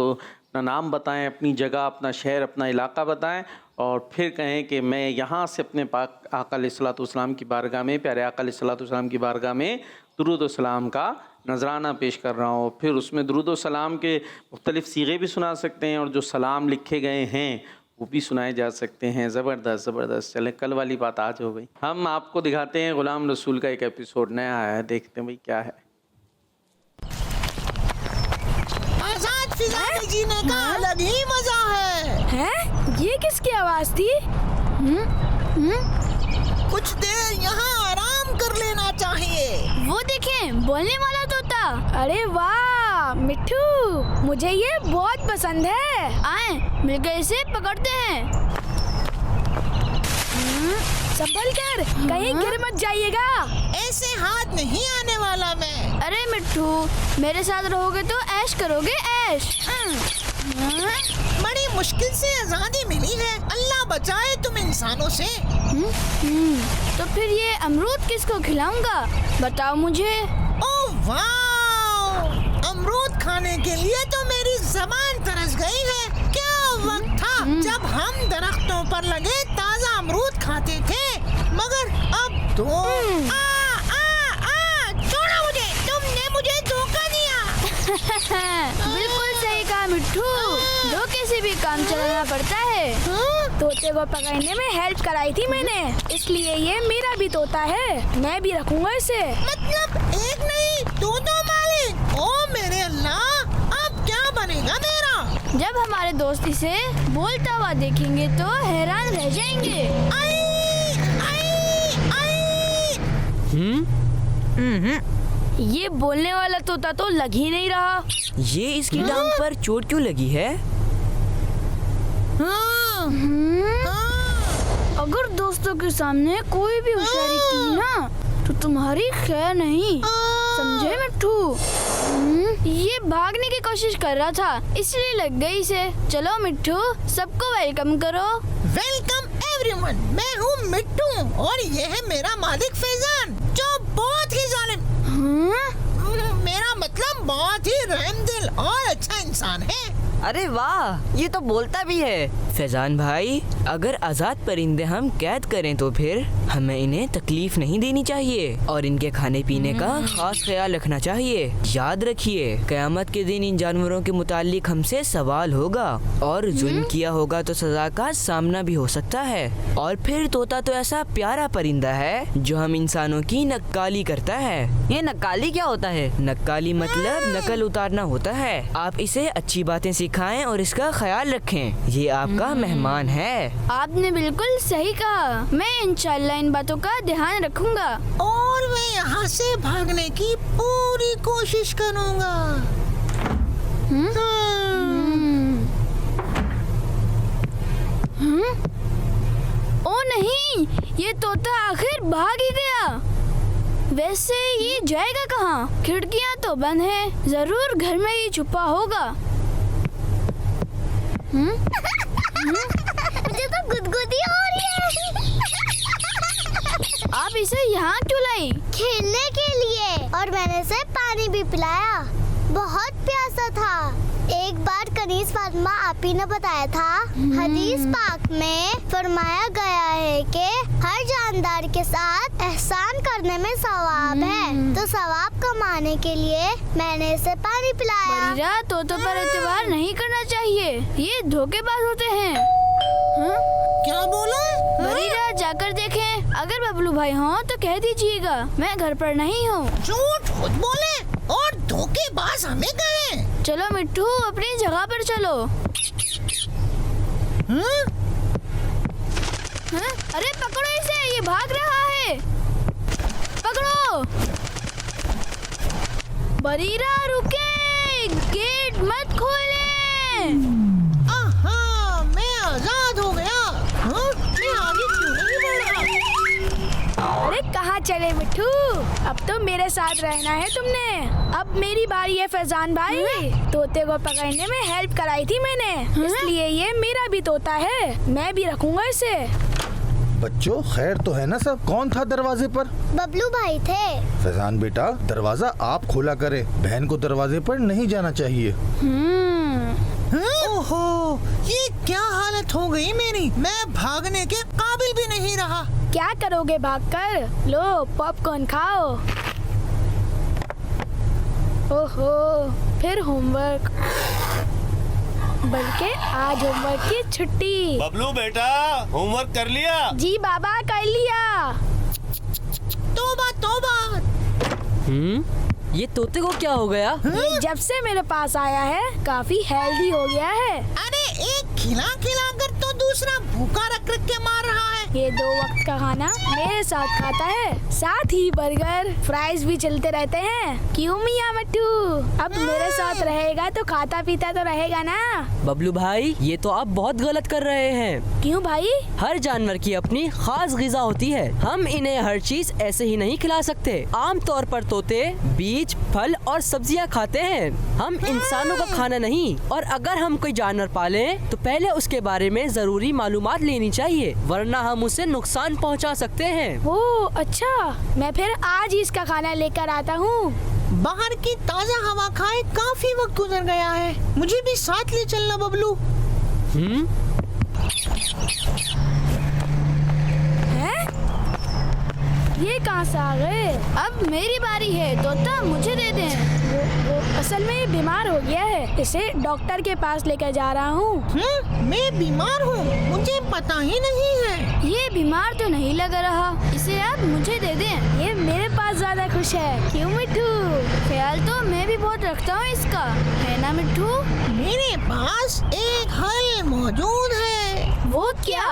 अपना नाम बताएं, अपनी जगह, अपना शहर, अपना इलाका बताएं और फिर कहें कि मैं यहाँ से अपने पाक आका अलैहिस्सलाम की बारगाह में, प्यारे आका अलैहिस्सलाम की बारगाह में दुरूद व सलाम का नजराना पेश कर रहा हूँ। फिर उसमें दुरूद व सलाम के मुख्तलिफ़ सीगे भी सुना सकते हैं और जो सलाम लिखे गए हैं वो भी सुनाए जा सकते हैं। ज़बरदस्त ज़बरदस्त। चलें, कल वाली बात आज हो गई। हम आपको दिखाते हैं ग़ुलाम रसूल का एक एपिसोड नया आया है, देखते हैं भाई क्या है। आजाद फिजा में जीने का अलग ही मजा है। हैं? ये किसकी आवाज थी? कुछ देर यहाँ आराम कर लेना चाहिए। वो देखें, बोलने वाला तोता। अरे वाह मिट्ठू, मुझे ये बहुत पसंद है। आए मिलकर इसे पकड़ते हैं। संभल कर, कहीं गिर मत जाइएगा। ऐसे हाथ नहीं आने वाला मैं। अरे मिट्ठू, मेरे साथ रहोगे तो ऐश करोगे, ऐश। बड़ी मुश्किल से आजादी मिली है, अल्लाह बचाए तुम इंसानों से। तो फिर ये अमरूद किसको खिलाऊंगा, बताओ मुझे। ओह वाह, अमरूद खाने के लिए तो मेरी ज़बान तरस गई है। क्या वक्त था जब हम दरख्तों पर लगे ताज़ा अमरूद खाते थे, मगर अब तो छोड़ो मुझे, तुमने मुझे धोखा दिया। बिल्कुल सही कहा मिट्ठू, धोखे से भी काम चलाना पड़ता है। तोते को पकड़ने में हेल्प कराई थी मैंने, इसलिए ये मेरा भी तोता है, मैं भी रखूंगा इसे। मतलब एक नहीं दो मालिक। ओ मेरे अल्लाह, अब क्या बनेगा मेरा? जब हमारे दोस्त इसे बोलता हुआ देखेंगे तो हैरान रह जाएंगे। ये बोलने वाला तोता तो लग ही नहीं रहा। ये इसकी टांग पर चोट क्यों लगी है? अगर दोस्तों के सामने कोई भी होशियारी की ना तो तुम्हारी खैर नहीं, समझे मिट्ठू? ये भागने की कोशिश कर रहा था, इसलिए लग गई इसे। चलो मिट्ठू, सबको वेलकम करो। वेलकम एवरीवन, मैं हूँ मिट्टू और ये है मेरा मालिक फैजान, जो बहुत ही जालिम, मेरा मतलब बहुत ही रहमदिल और अच्छा इंसान है। अरे वाह, ये तो बोलता भी है। फैजान भाई, अगर आज़ाद परिंदे हम कैद करें तो फिर हमें इन्हें तकलीफ नहीं देनी चाहिए और इनके खाने पीने का खास ख्याल रखना चाहिए। याद रखिए, क़यामत के दिन इन जानवरों के मुतालिक हमसे सवाल होगा और जुल्म किया होगा तो सजा का सामना भी हो सकता है। और फिर तोता तो ऐसा प्यारा परिंदा है जो हम इंसानों की नक्काली करता है। ये नक्काली क्या होता है? नक्काली मतलब नकल उतारना होता है। आप इसे अच्छी बातें सिखाएं और इसका ख्याल रखें, ये आपका मेहमान है। आपने बिल्कुल सही कहा, मैं इंशाल्लाह इन बातों का ध्यान रखूंगा और मैं यहाँ से भागने की पूरी कोशिश करूँगा। ओ नहीं, ये तोता आखिर भाग ही गया। वैसे ये जाएगा कहाँ? खिड़कियाँ तो बंद हैं, जरूर घर में ही छुपा होगा। मुझे तो गुदगुदी हो रही है। आप इसे यहाँ क्यों लाई? खेलने के लिए, और मैंने इसे पानी भी पिलाया। बहुत प्यासा था। एक बार कनीज फातिमा आपी ने बताया था, हदीस पाक में फरमाया गया है कि हर जानदार के साथ एहसान करने में सवाब है, तो सवाब कमाने के लिए मैंने इसे पानी पिलाया। बरीरा, तोतों पर एतबार नहीं करना चाहिए, ये धोखेबाज होते हैं। क्या बोला? बरीरा, जाकर देखें, अगर बबलू भाई हों तो कह दीजिएगा, मैं घर पर नहीं हूँ। झूठ खुद बोले और धोखेबाज हमें कहे। चलो मिट्ठू, अपनी जगह पर चलो। अरे पकड़ो इसे, ये भाग रहा है। पकड़ो। बरीरा रुके, गेट मत खोलें। मैं आजाद हो गया। मैं आगे क्यों नहीं बढ़ रहा? अरे कहाँ चले मिट्ठू, अब तो मेरे साथ रहना है तुमने। अब मेरी बारी है फैजान भाई। तोते को पकड़ने में हेल्प कराई थी मैंने, इसलिए ये मेरा भी तोता है, मैं भी रखूंगा इसे। बच्चों, खैर तो है ना सब? कौन था दरवाजे पर? बबलू भाई थे। फैजान बेटा, दरवाजा आप खोला करे, बहन को दरवाजे पर नहीं जाना चाहिए। ओ ये क्या हालत हो गई मेरी, मैं भागने के काबिल भी नहीं रहा। क्या करोगे भागकर? लो पॉपकॉर्न खाओ। ओहो, फिर होमवर्क, बल्कि आज होमवर्क की छुट्टी। बबलू बेटा, होमवर्क कर लिया? जी बाबा, कर लिया। तौबा तौबा। ये तोते को क्या हो गया? ये जब से मेरे पास आया है काफी हेल्दी हो गया है। अरे एक खिला खिला कर तो दूसरा भूखा रख रख के मार रहा है। ये 2 वक्त का खाना मेरे साथ खाता है, साथ ही बर्गर फ्राइज भी चलते रहते हैं। क्यों मियां मट्टू? अब मेरे साथ रहेगा तो खाता पीता तो रहेगा ना। बबलू भाई, ये तो आप बहुत गलत कर रहे हैं। क्यों भाई? हर जानवर की अपनी खास ग़िज़ा होती है, हम इन्हें हर चीज ऐसे ही नहीं खिला सकते। आम तौर पर तोते बीज, फल और सब्जियां खाते हैं, हम इंसानों का खाना नहीं। और अगर हम कोई जानवर पालें तो पहले उसके बारे में जरूरी मालूमात लेनी चाहिए, वरना हम उसे नुकसान पहुंचा सकते हैं। ओह अच्छा, मैं फिर आज ही इसका खाना लेकर आता हूँ। बाहर की ताजा हवा खाए काफी वक्त गुजर गया है, मुझे भी साथ ले चलना बबलू। ये कहाँ से आ गए? अब मेरी बारी है, तोता मुझे दे दें। वो असल में बीमार हो गया है, इसे डॉक्टर के पास लेकर जा रहा हूँ। मैं बीमार हूँ? मुझे पता ही नहीं है। ये बीमार तो नहीं लग रहा, इसे आप मुझे दे दें, ये मेरे पास ज्यादा खुश है। क्यों मिट्टू? ख्याल तो मैं भी बहुत रखता हूँ इसका, है ना मिट्टू? मेरे पास एक हल मौजूद है। वो क्या?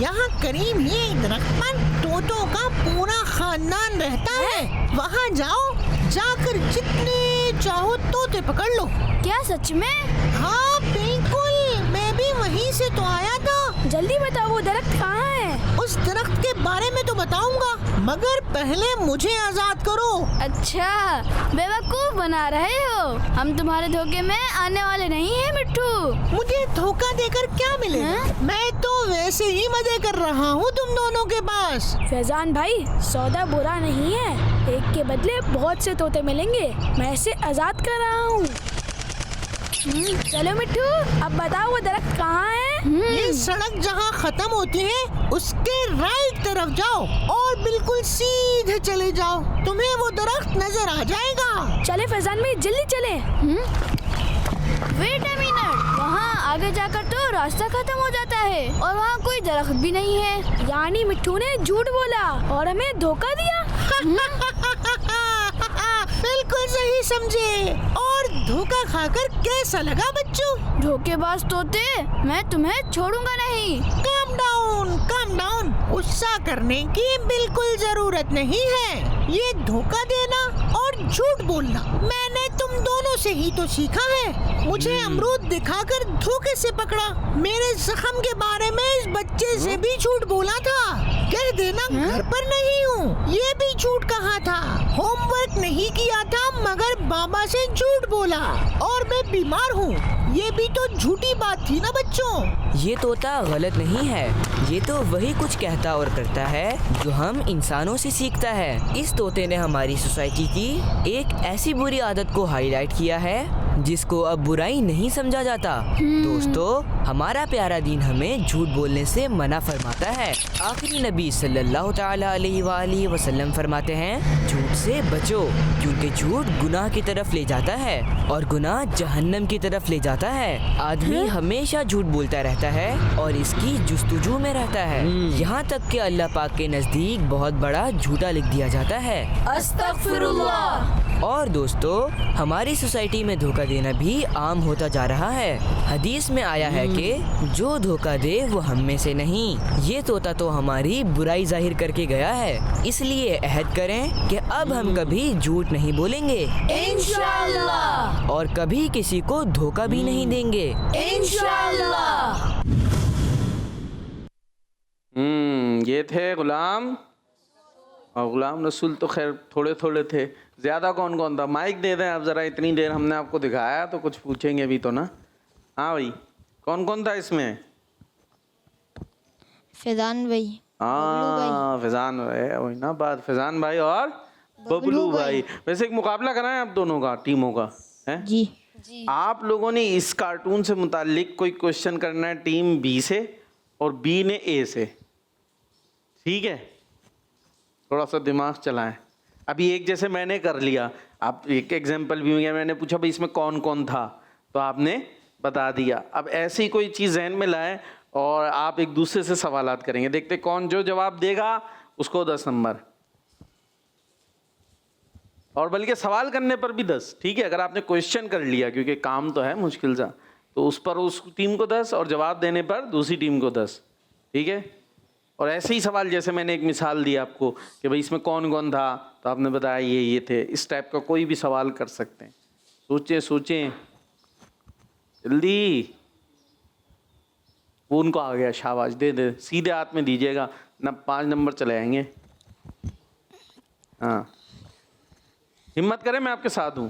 यहाँ करीब ही एक दरख्त पर तोतों का पूरा खानदान रहता है, वहाँ जाओ, जाकर जितने चाहो तोते पकड़ लो। क्या सच में? हाँ बिल्कुल, मैं भी वहीं से तो आया था। जल्दी बताओ वो दरख्त कहाँ है? उस दरख्त के बारे में तो बताऊंगा, मगर पहले मुझे आजाद करो। अच्छा, बेवकूफ बना रहे हो, हम तुम्हारे धोखे में आने वाले नहीं हैं मिट्टू। मुझे धोखा देकर क्या मिलेगा? मैं तो वैसे ही मजे कर रहा हूँ तुम दोनों के पास। फैजान भाई, सौदा बुरा नहीं है, एक के बदले बहुत से तोते मिलेंगे, मैं इसे आजाद कर रहा हूँ। चलो मिट्टू, अब बताओ वो दरख्त कहाँ है? ये सड़क जहाँ खत्म होती है उसके राइट तरफ जाओ और बिल्कुल सीधे चले जाओ, तुम्हें वो दरख्त नजर आ जाएगा। चले फैजान भाई, जल्दी चले। वेट अ मिनट, वहाँ आगे जाकर तो रास्ता खत्म हो जाता है और वहाँ कोई दरख्त भी नहीं है, यानी मिट्टू ने झूठ बोला और हमें धोखा दिया। बिल्कुल सही समझे। और धोखा खाकर कैसा लगा बच्चों? धोखेबाज तोते, मैं तुम्हें छोड़ूंगा नहीं। काम डाउन, काम डाउन, गुस्सा करने की बिल्कुल जरूरत नहीं है। ये धोखा देना और झूठ बोलना मैंने तुम दोनों से ही तो सीखा है। मुझे अमरूद दिखाकर धोखे से पकड़ा, मेरे जख्म के बारे में इस बच्चे से भी झूठ बोला था, कह देना घर पर नहीं हूँ, ये भी झूठ कहा था, होमवर्क नहीं किया था मगर बाबा से झूठ बोला, और मैं बीमार हूँ, ये भी तो झूठी बात थी ना बच्चों। ये तोता गलत नहीं है, ये तो वही कुछ कहता और करता है जो हम इंसानों से सीखता है। इस तोते ने हमारी सोसाइटी की एक ऐसी बुरी आदत को हाईलाइट किया है जिसको अब बुराई नहीं समझा जाता। दोस्तों, हमारा प्यारा दीन हमें झूठ बोलने से मना फरमाता है। आखिरी नबी सल्लल्लाहु तआला अलैहि वसल्लम फरमाते हैं, झूठ से बचो क्योंकि झूठ गुनाह की तरफ ले जाता है और गुनाह जहन्नम की तरफ ले जाता है। आदमी हमेशा झूठ बोलता रहता है और इसकी जुस्तुजू में रहता है, यहाँ तक कि अल्लाह पाक के नजदीक बहुत बड़ा झूठा लिख दिया जाता है। अस्तगफिरुल्लाह। और दोस्तों, हमारी सोसाइटी में धोखा देना भी आम होता जा रहा है। हदीस में आया है कि जो धोखा दे वो हम में से नहीं। ये तोता तो हमारी बुराई जाहिर करके गया है, इसलिए अहद करें कि अब हम कभी झूठ नहीं बोलेंगे इंशाअल्लाह, और कभी किसी को धोखा भी नहीं देंगे इंशाअल्लाह। ये थे गुलाम और गुलाम रसूल तो खैर थोड़े थोड़े थे, ज़्यादा कौन कौन था? माइक दे दें आप ज़रा, इतनी देर हमने आपको दिखाया तो कुछ पूछेंगे भी तो ना। हाँ भाई, कौन कौन था इसमें? फैजान भाई, हाँ फैजान भाई, वही ना बात, फैजान भाई और बबलू भाई। वैसे एक मुकाबला कराएं आप दोनों का, टीमों का है जी। आप लोगों ने इस कार्टून से मुताल्लिक कोई क्वेश्चन करना है टीम बी से और बी ने ए से, ठीक है? थोड़ा सा दिमाग चलाएं। अभी एक जैसे मैंने कर लिया, आप एक एग्जाम्पल भी मिला, मैंने पूछा भाई इसमें कौन कौन था, तो आपने बता दिया। अब ऐसी ही कोई चीज़ जहन में लाएं और आप एक दूसरे से सवालात करेंगे, देखते कौन जो जवाब देगा उसको 10 नंबर, और बल्कि सवाल करने पर भी 10, ठीक है? अगर आपने क्वेश्चन कर लिया, क्योंकि काम तो है मुश्किल सा, तो उस पर उस टीम को 10 और जवाब देने पर दूसरी टीम को 10, ठीक है? और ऐसे ही सवाल, जैसे मैंने एक मिसाल दी आपको कि भाई इसमें कौन कौन था, तो आपने बताया ये थे, इस टाइप का कोई भी सवाल कर सकते हैं। सोचें सोचें जल्दी। वो उनको आ गया, शाबाश, दे दे, सीधे हाथ में दीजिएगा ना, 5 नंबर चले आएंगे। हाँ, हिम्मत करें, मैं आपके साथ हूँ।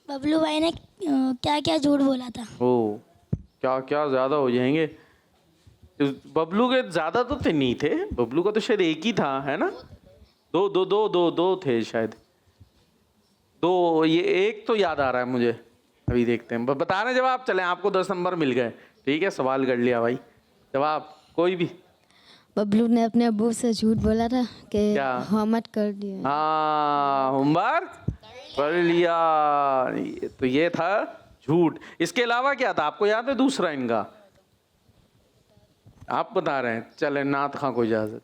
बबलू भाई ने क्या क्या झूठ बोला था? ओ, क्या क्या ज़्यादा हो जाएंगे? बबलू के ज़्यादा तो थे नहीं थे, बबलू का तो शायद एक ही था, है ना? दो थे शायद, 2, ये एक तो याद आ रहा है मुझे, अभी देखते हैं। बता रहे जवाब, चलें, आपको 10 नंबर मिल गए, ठीक है? सवाल कर लिया भाई, जवाब कोई भी। बबलू ने अपने अब्बू से झूठ बोला था कि क्या? होमवर्क कर दिया। हाँ, होमवर्क कर लिया, तो ये था झूठ। इसके अलावा क्या था, आपको याद है दूसरा इनका? आप बता रहे हैं, चले नाथ खां को इजाजत।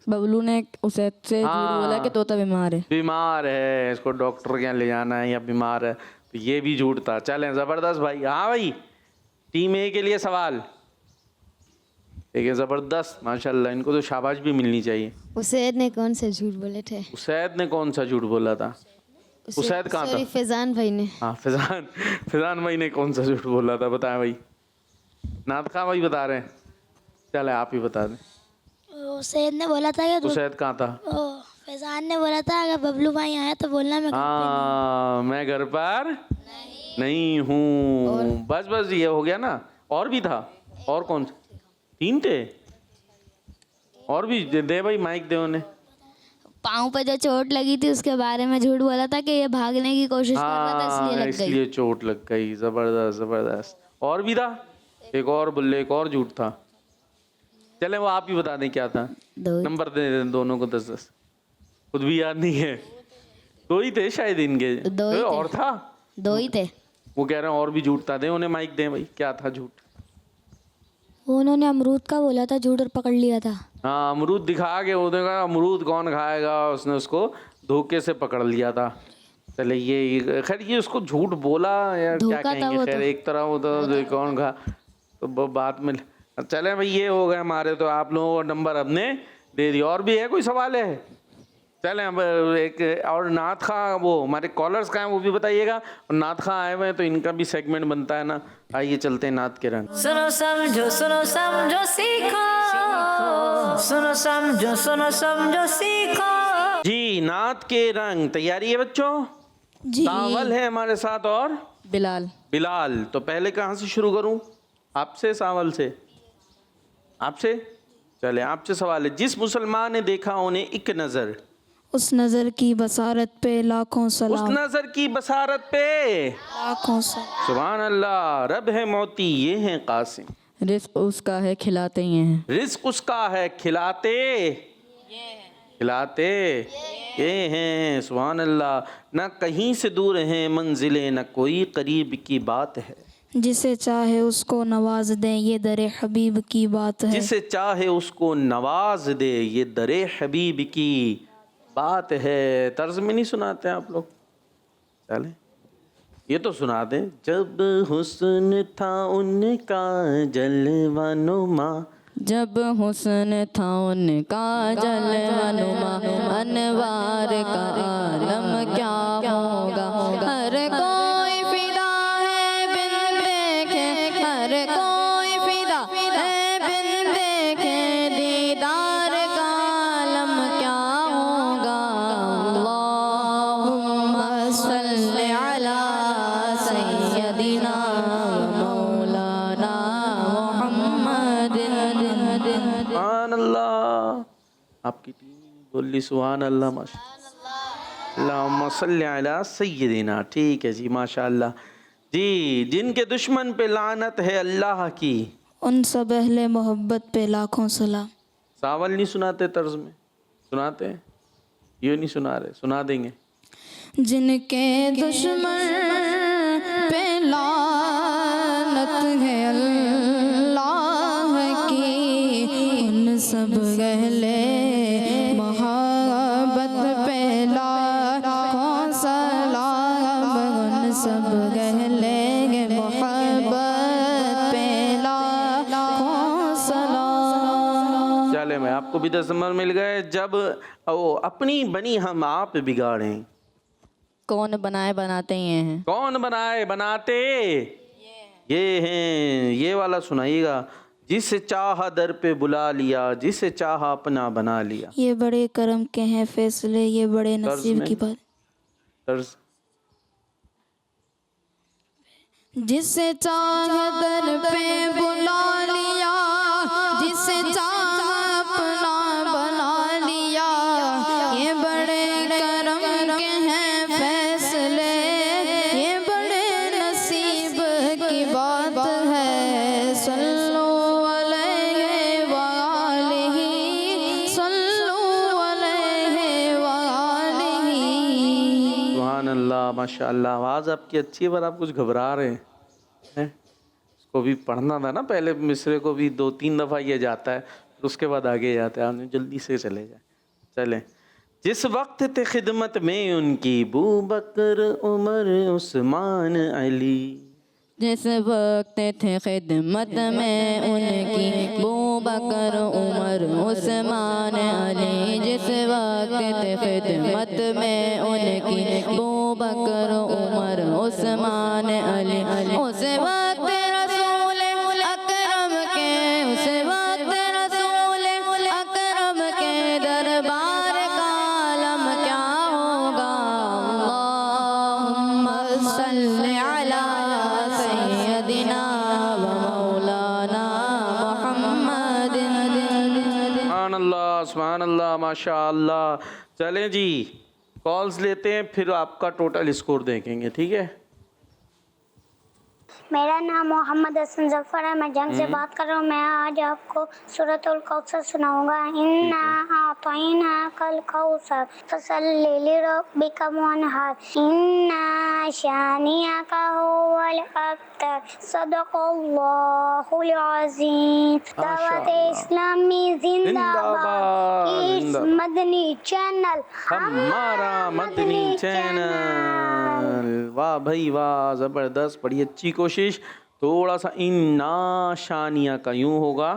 बबलू ने उसे से झूठ बोला कि तोता बीमार है। बीमार है, इसको डॉक्टर के यहाँ ले जाना है, या बीमार है, तो ये भी झूठ था। चलें, जबरदस्त भाई। हाँ भाई, टीम ए के लिए सवाल, देखिए ज़बरदस्त, माशाल्लाह, इनको तो शाबाश भी मिलनी चाहिए। उसैद ने कौन से झूठ बोले थे? उसैद ने कौन सा झूठ बोला था? उसैद कहाँ था? फैजान भाई ने। हाँ, फैजान भाई ने कौन सा झूठ बोला था, बताएं भाई। नाथ खां भाई बता रहे हैं, चले आप ही बता दें। उसैद ने बोला था कि उसैद कहाँ था? फैजान ने बोला था अगर बबलू भाई आया तो बोलना मैं घर पर नहीं हूँ। बस ये हो गया ना। और भी था? और कौन सा? 3 थे और भी। दे भाई, माइक दे उन्हें। पाँव पे जो चोट लगी थी उसके बारे में झूठ बोला था कि ये भागने की कोशिश कर रहा था, इसलिए लग गई। इसलिए चोट लग गई। जबरदस्त। और भी था? एक और बोले, एक और झूठ था। चले, वो आप ही बता दें क्या था। नंबर दे दें दोनों को 10-10। खुद भी याद नहीं है। 2 ही थे शायद इनके। 2 ही और था? 2 ही थे। वो कह रहे हैं और भी झूठ था। दे उन्हें माइक दें भाई, क्या था झूठ? उन्होंने अमरूद का बोला था झूठ और पकड़ लिया था। हाँ, अमरूद दिखा के वो देखा अमरूद कौन खाएगा, उसने उसको धोखे से पकड़ लिया था। चले, ये खैर ये उसको झूठ बोला यार, क्या कहेंगे। खैर एक तरह होता था कौन खा, तो बात में। चले भाई, ये हो गए हमारे, तो आप लोगों को नंबर हमने दे दिया। और भी है कोई सवाल है? चलें, अब एक और नाथ खां, वो हमारे कॉलर्स का है, वो भी बताइएगा। और नाथ खां आए हुए हैं तो इनका भी सेगमेंट बनता है ना। आइए चलते हैं नाथ के रंग। सुनो समझो सीखो, सुनो समझो सीखो। जी, नाथ के रंग तैयारी है बच्चों? जी। सावल है हमारे साथ और बिलाल। तो पहले कहाँ से शुरू करूँ? आपसे, सावल से? आपसे? चले, आपसे सवाल है। जिस मुसलमान ने देखा उन्हें एक नजर, उस नजर की बसारत पे लाखों सलाम। उस नजर की बसारत पे लाखों सलाम। सुभान अल्लाह। रब है मोती, ये है कासिम। रिस्क उसका है, खिलाते ये हैं। रिस्क उसका है, खिलाते ये हैं। सुभान अल्लाह। न कहीं से दूर हैं मंजिलें, न कोई करीब की बात है। जिसे चाहे उसको नवाज दे, ये दरे हबीब की बात है। जिसे चाहे उसको नवाज दे, ये दरे हबीब की बात है। तर्ज में नहीं सुनाते आप लोग? चले, ये तो सुना दें। जब हुस्न था उनका जलवा नुमा, जब हुस्न था उनका जलवा नुमा, अनवार का आलम क्या होगा। हर कोई फिदा है बिन देखे, हर कोई फिदा है बिन देखे, दीदार का आलम क्या होगा। अल्लाहुम्मा सल्ली अला सय्यदिना मौलाना मुहम्मदिन। सुभान अल्लाह। आपकी टीम बोली सुभान अल्लाह, माशाअल्लाह। अल्लाहुम्मा सल्ली अला सय्यदिना। ठीक है जी, माशाअल्लाह। जी, जिनके दुश्मन पे लानत है अल्लाह की, उन सब अहले मोहब्बत पे लाखों सलाम। सावल नहीं सुनाते तर्ज में, सुनाते हैं, ये नहीं सुना रहे, सुना देंगे। जिनके दुश्मन पे लानत है अल्लाह की, उन सब अहले मोहब्बत पे लाखों सलाम। उन सब अहले मोहब्बत पे लाखों सलाम। चले मैं आपको भी 10 नंबर मिल गए। जब वो अपनी बनी हम आप बिगाड़ें, कौन बनाए बनाते ये हैं। कौन बनाए बनाते ये हैं। ये वाला सुनाइएगा। जिसे चाहा दर पे बुला लिया, जिसे चाहा अपना बना लिया। ये बड़े करम के हैं फैसले, ये बड़े तर्ज नसीब में। की बात। तर्ज। जिसे चाहा दर पे बुला लिया, जिसे चाहा अपना बना लिया। ये बड़े करम के हैं फैसले, ये बड़े नसीब की बात है। सल्लु अलैहि वालिही, सल्लु अलैहि वालिही। सुभान अल्लाह, माशाअल्लाह। आवाज़ आपकी अच्छी है पर आप कुछ घबरा रहे हैं। इसको भी पढ़ना था ना, पहले मिसरे को भी 2-3 दफ़ा ये जाता है, फिर उसके बाद आगे जाता है। आपने जल्दी से चले जाए। चलें। जिस वक्त थे खिदमत में उनकी बू बकर उमर उस्मान अली। जिस वक्त थे खिदमत में उनकी बू बकर उमर उस्मान अली। जिस वक्त थे खिदमत में उनकी बू बकर उमर उस्मान अली। उस वक्त रसूल अकरम के, उस वक्त रसूल अकरम के दरबार का आलम क्या होगा। अल्लाहुम्मा सल्ली अला सय्यदिना व मौलाना मुहम्मदिन। सुभान अल्लाह, सुभान अल्लाह, माशाअल्लाह। चलें जी, कॉल्स लेते हैं, फिर आपका टोटल स्कोर देखेंगे, ठीक है। मेरा नाम मोहम्मद हसन जफर है, मैं जंग से बात कर रहा हूँ। मैं आज आपको सूरतुल कौसर सुनाऊंगा। इन्ना आतैना कल कौसर फसल्लि लिरब्बिका वनहर इन्ना शानिअका हुवल अब्तर। सदक़ल्लाहुल अज़ीम। दावत इस्लामी जिंदाबाद। इस मदनी चैनल हमारा मदनी चैनल। वाह भाई वाह, ज़बरदस्त, बड़ी अच्छी कोशिश। थोड़ा सा इन्ना शानिया का यूं होगा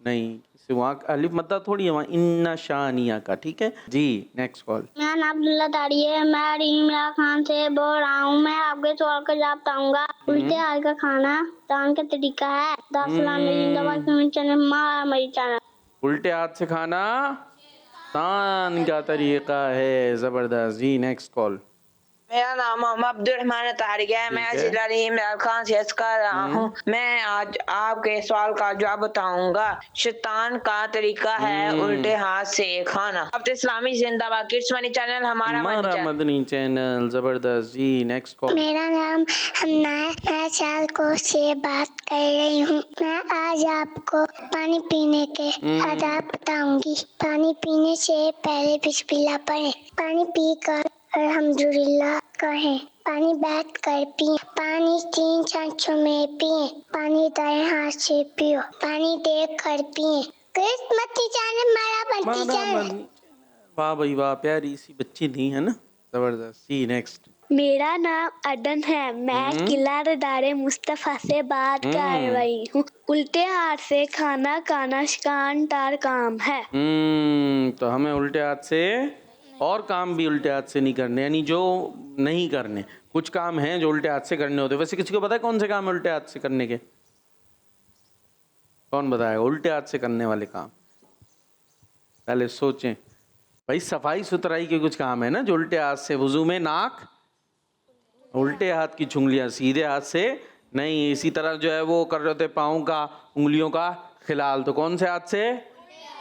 नहीं, इसे वहाँ अलिफ मद्दा थोड़ी है, वहाँ इन्ना शानिया का, ठीक है जी। Next call. मेरा नाम अब्दुल्ला तारी है, मैं इमरान खान से बोल रहा हूँ। मैं आपके सवाल का जवाब बताऊंगा। उल्टे हाथ का खाना दान का तरीका है। चैनल। उल्टे हाथ से खाना दान का तरीका है। ज़बरदस्त जी। Next call. मेरा नाम मोहम्मद अब्दुर्रहमान तारिक है, मैं जिला इमरान खान से अर्ज कर रहा हूँ। मैं आज आपके सवाल का जवाब बताऊंगा। शैतान का तरीका है उल्टे हाथ से खाना। अब तो इस्लामी जिंदाबाद। किड्स मनी चैनल हमारा मदनी चैनल। जबरदस्त जी। Next call. मेरा नाम हन्ना है, मैं सियालकोट से बात कर रही हूँ। मैं आज आपको पानी पीने के आदाब बताऊंगी। पानी पीने से पहले बिस्मिल्लाह पढ़ें। पानी पीकर अल्हम्दुलिल्लाह कहें। पानी बैठ कर पिए। पानी 3 चम्मचों में पिए। पानी दाएं हाथ से पियो। पानी देख कर पिए। मत्ती चैनल मारा बंटी चैनल। वाह भाई वाह, प्यारी सी बच्ची थी, है ना। जबरदस्त जी। नेक्स्ट। मेरा नाम अदन है, मैं किला रदारे मुस्तफ़ा से बात कर रही हूँ। उल्टे हाथ से खाना खाना शिकानदार काम है। तो हमें उल्टे हाथ से और काम भी उल्टे हाथ से नहीं करने, यानी जो नहीं करने। कुछ काम हैं जो उल्टे हाथ से करने होते हैं। वैसे किसी को पता है कौन से काम है उल्टे हाथ से करने के? कौन बताएगा उल्टे हाथ से करने वाले काम? पहले सोचें भाई। सफाई सुथराई के कुछ काम है ना जो उल्टे हाथ से। वुजू में नाक उल्टे हाथ की उंगलियां सीधे हाथ से नहीं। इसी तरह जो है वो कर रहे होते पाँव का उंगलियों का खिलाल, तो कौन से हाथ से?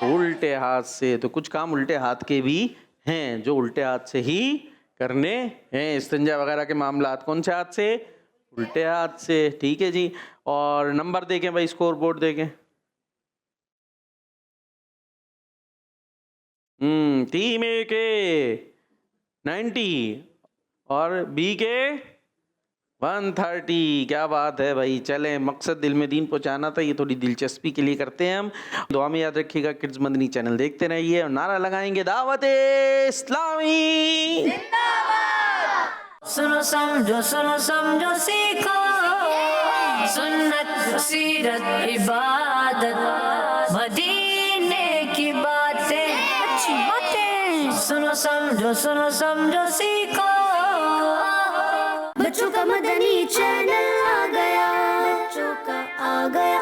उल्टे हाथ से। तो कुछ काम उल्टे हाथ के भी हैं जो उल्टे हाथ से ही करने हैं। इस्तिंजा वगैरह के मामलात कौन से हाथ से? उल्टे हाथ से, ठीक है जी। और नंबर देखें भाई, स्कोर बोर्ड देखें। टीम ए के 90 और बी के 130। क्या बात है भाई। चलें, मकसद दिल में दीन पहुंचाना था, ये थोड़ी दिलचस्पी के लिए करते हैं हम। दुआ में याद रखिएगा, किड्स मदनी चैनल देखते रहिए और नारा लगाएंगे दावत इस्लामी जिंदाबाद। सुनो समझो सीखो सुन्नत सीरत इबादत मदीने की बातें, अच्छी बातें। सुनो समझो सीखो। बच्चों का मदनी चैनल आ गया, बच्चों का आ गया।